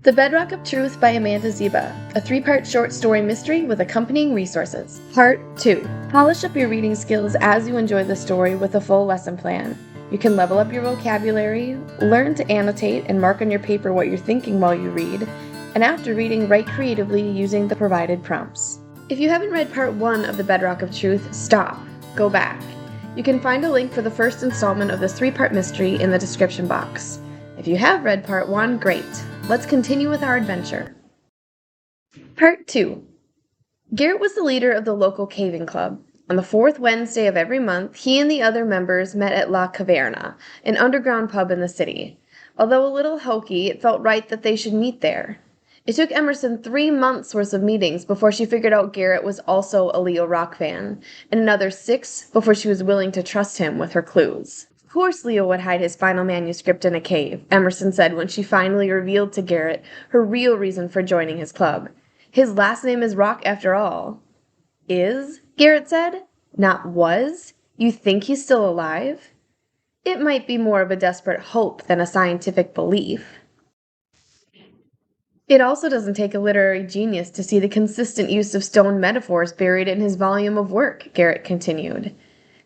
The Bedrock of Truth by Amanda Zieba, a 3-part short story mystery with accompanying resources. Part 2. Polish up your reading skills as you enjoy the story with a full lesson plan. You can level up your vocabulary, learn to annotate and mark on your paper what you're thinking while you read, and after reading, write creatively using the provided prompts. If you haven't read Part 1 of The Bedrock of Truth, stop. Go back. You can find a link for the first installment of this 3-part mystery in the description box. If you have read Part 1, great. Let's continue with our adventure. Part 2. Garrett was the leader of the local caving club. On the 4th Wednesday of every month, he and the other members met at La Caverna, an underground pub in the city. Although a little hokey, it felt right that they should meet there. It took Emerson 3 months' worth of meetings before she figured out Garrett was also a Leo rock fan, and another 6 before she was willing to trust him with her clues. Of course Leo would hide his final manuscript in a cave, Emerson said when she finally revealed to Garrett her real reason for joining his club. His last name is Rock after all. Is? Garrett said. Not was? You think he's still alive? It might be more of a desperate hope than a scientific belief. It also doesn't take a literary genius to see the consistent use of stone metaphors buried in his volume of work, Garrett continued.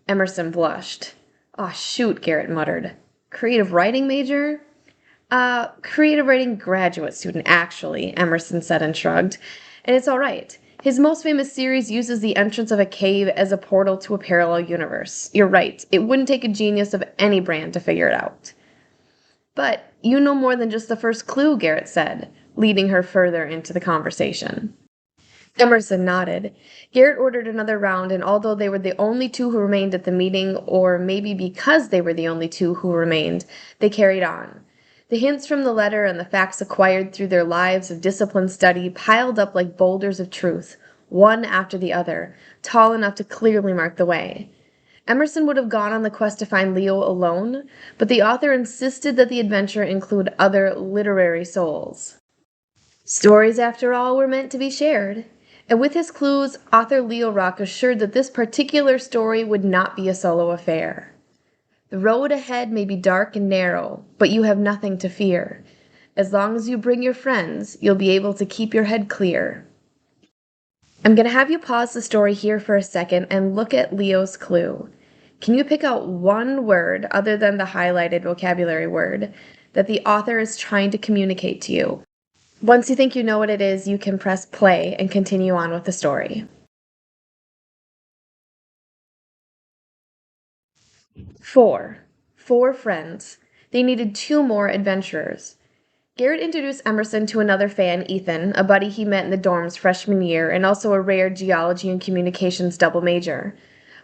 Emerson blushed. "Aw, shoot," Garrett muttered. "Creative writing major?" Creative writing graduate student, actually," Emerson said and shrugged. "And it's all right. His most famous series uses the entrance of a cave as a portal to a parallel universe. You're right. It wouldn't take a genius of any brand to figure it out." "But you know more than just the first clue," Garrett said, leading her further into the conversation. Emerson nodded. Garrett ordered another round, and although they were the only 2 who remained at the meeting, or maybe because they were the only 2 who remained, they carried on. The hints from the letter and the facts acquired through their lives of disciplined study piled up like boulders of truth, one after the other, tall enough to clearly mark the way. Emerson would have gone on the quest to find Leo alone, but the author insisted that the adventure include other literary souls. Stories, after all, were meant to be shared. And with his clues, author Leo Rock assured that this particular story would not be a solo affair. The road ahead may be dark and narrow, but you have nothing to fear. As long as you bring your friends, you'll be able to keep your head clear. I'm going to have you pause the story here for a second and look at Leo's clue. Can you pick out one word, other than the highlighted vocabulary word, that the author is trying to communicate to you? Once you think you know what it is, you can press play and continue on with the story. 4 friends. They needed 2 more adventurers. Garrett introduced Emerson to another fan, Ethan, a buddy he met in the dorms freshman year and also a rare geology and communications double major.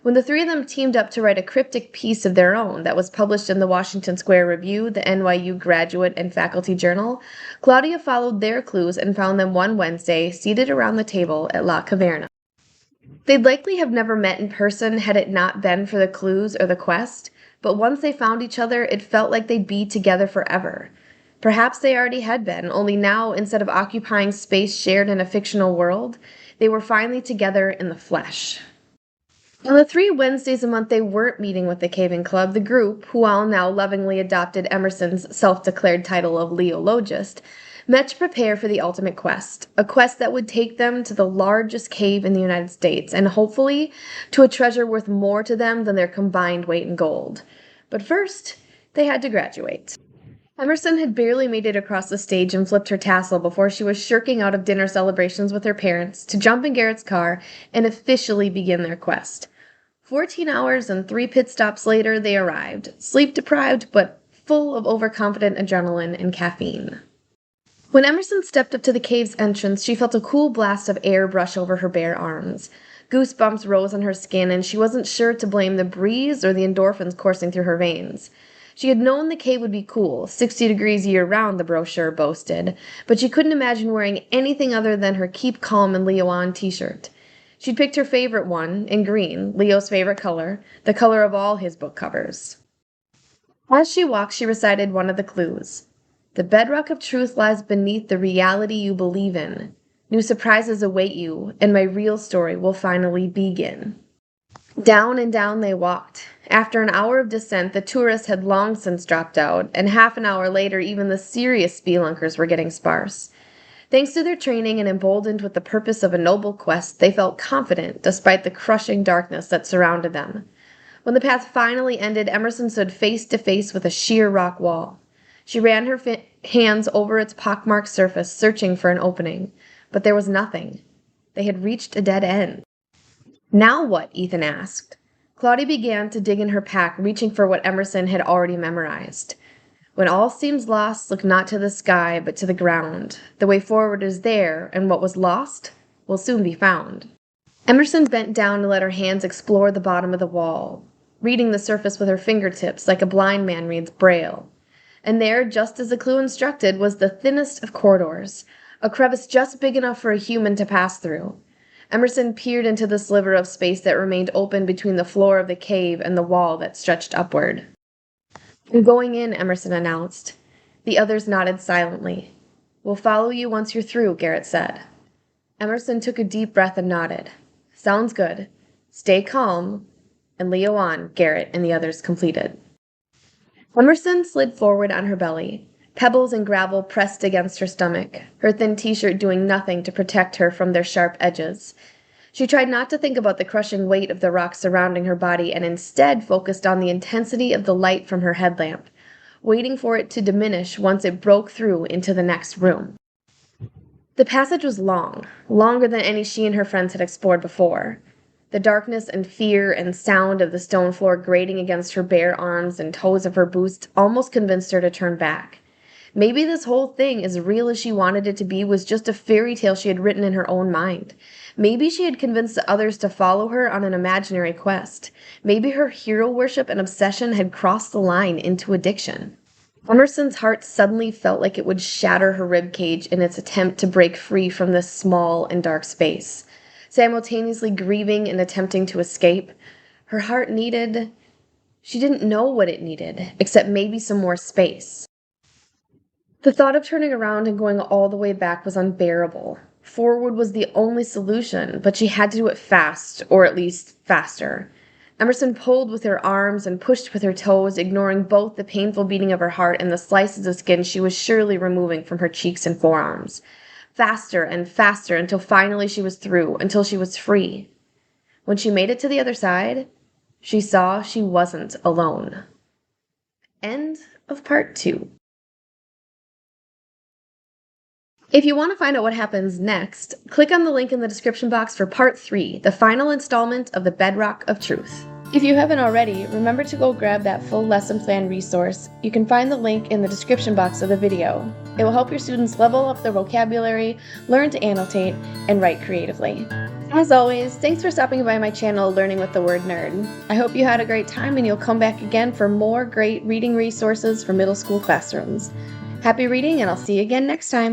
When the 3 of them teamed up to write a cryptic piece of their own that was published in the Washington Square Review, the NYU Graduate and Faculty Journal, Claudia followed their clues and found them one Wednesday seated around the table at La Caverna. They'd likely have never met in person had it not been for the clues or the quest, but once they found each other, it felt like they'd be together forever. Perhaps they already had been, only now, instead of occupying space shared in a fictional world, they were finally together in the flesh. On the 3 Wednesdays a month they weren't meeting with the Caving Club, the group, who all now lovingly adopted Emerson's self-declared title of Leologist, met to prepare for the ultimate quest, a quest that would take them to the largest cave in the United States, and hopefully to a treasure worth more to them than their combined weight in gold. But first, they had to graduate. Emerson had barely made it across the stage and flipped her tassel before she was shirking out of dinner celebrations with her parents to jump in Garrett's car and officially begin their quest. 14 hours and 3 pit stops later, they arrived, sleep-deprived but full of overconfident adrenaline and caffeine. When Emerson stepped up to the cave's entrance, she felt a cool blast of air brush over her bare arms. Goosebumps rose on her skin, and she wasn't sure to blame the breeze or the endorphins coursing through her veins. She had known the cave would be cool, 60 degrees year-round, the brochure boasted, but she couldn't imagine wearing anything other than her Keep Calm and Leo On t-shirt. She'd picked her favorite one, in green, Leo's favorite color, the color of all his book covers. As she walked, she recited one of the clues. The bedrock of truth lies beneath the reality you believe in. New surprises await you, and my real story will finally begin. Down and down they walked. After an hour of descent, the tourists had long since dropped out, and half an hour later even the serious spelunkers were getting sparse. Thanks to their training and emboldened with the purpose of a noble quest, they felt confident despite the crushing darkness that surrounded them. When the path finally ended, Emerson stood face to face with a sheer rock wall. She ran her hands over its pockmarked surface, searching for an opening. But there was nothing. They had reached a dead end. Now what? Ethan asked. Claudia began to dig in her pack, reaching for what Emerson had already memorized. When all seems lost, look not to the sky, but to the ground. The way forward is there, and what was lost will soon be found. Emerson bent down to let her hands explore the bottom of the wall, reading the surface with her fingertips like a blind man reads Braille. And there, just as the clue instructed, was the thinnest of corridors, a crevice just big enough for a human to pass through. Emerson peered into the sliver of space that remained open between the floor of the cave and the wall that stretched upward. "I'm going in," Emerson announced. The others nodded silently. "We'll follow you once you're through," Garrett said. Emerson took a deep breath and nodded. "Sounds good. Stay calm." And Leo on, Garrett and the others completed. Emerson slid forward on her belly. Pebbles and gravel pressed against her stomach, her thin t-shirt doing nothing to protect her from their sharp edges. She tried not to think about the crushing weight of the rocks surrounding her body and instead focused on the intensity of the light from her headlamp, waiting for it to diminish once it broke through into the next room. The passage was long, longer than any she and her friends had explored before. The darkness and fear and sound of the stone floor grating against her bare arms and toes of her boots almost convinced her to turn back. Maybe this whole thing, as real as she wanted it to be, was just a fairy tale she had written in her own mind. Maybe she had convinced the others to follow her on an imaginary quest. Maybe her hero worship and obsession had crossed the line into addiction. Emerson's heart suddenly felt like it would shatter her ribcage in its attempt to break free from this small and dark space. Simultaneously grieving and attempting to escape, her heart needed... She didn't know what it needed, except maybe some more space. The thought of turning around and going all the way back was unbearable. Forward was the only solution, but she had to do it fast, or at least faster. Emerson pulled with her arms and pushed with her toes, ignoring both the painful beating of her heart and the slices of skin she was surely removing from her cheeks and forearms. Faster and faster until finally she was through, until she was free. When she made it to the other side, she saw she wasn't alone. End of part 2. If you want to find out what happens next, click on the link in the description box for Part 3, the final installment of the Bedrock of Truth. If you haven't already, remember to go grab that full lesson plan resource. You can find the link in the description box of the video. It will help your students level up their vocabulary, learn to annotate, and write creatively. As always, thanks for stopping by my channel, Learning with the Word Nerd. I hope you had a great time and you'll come back again for more great reading resources for middle school classrooms. Happy reading, and I'll see you again next time.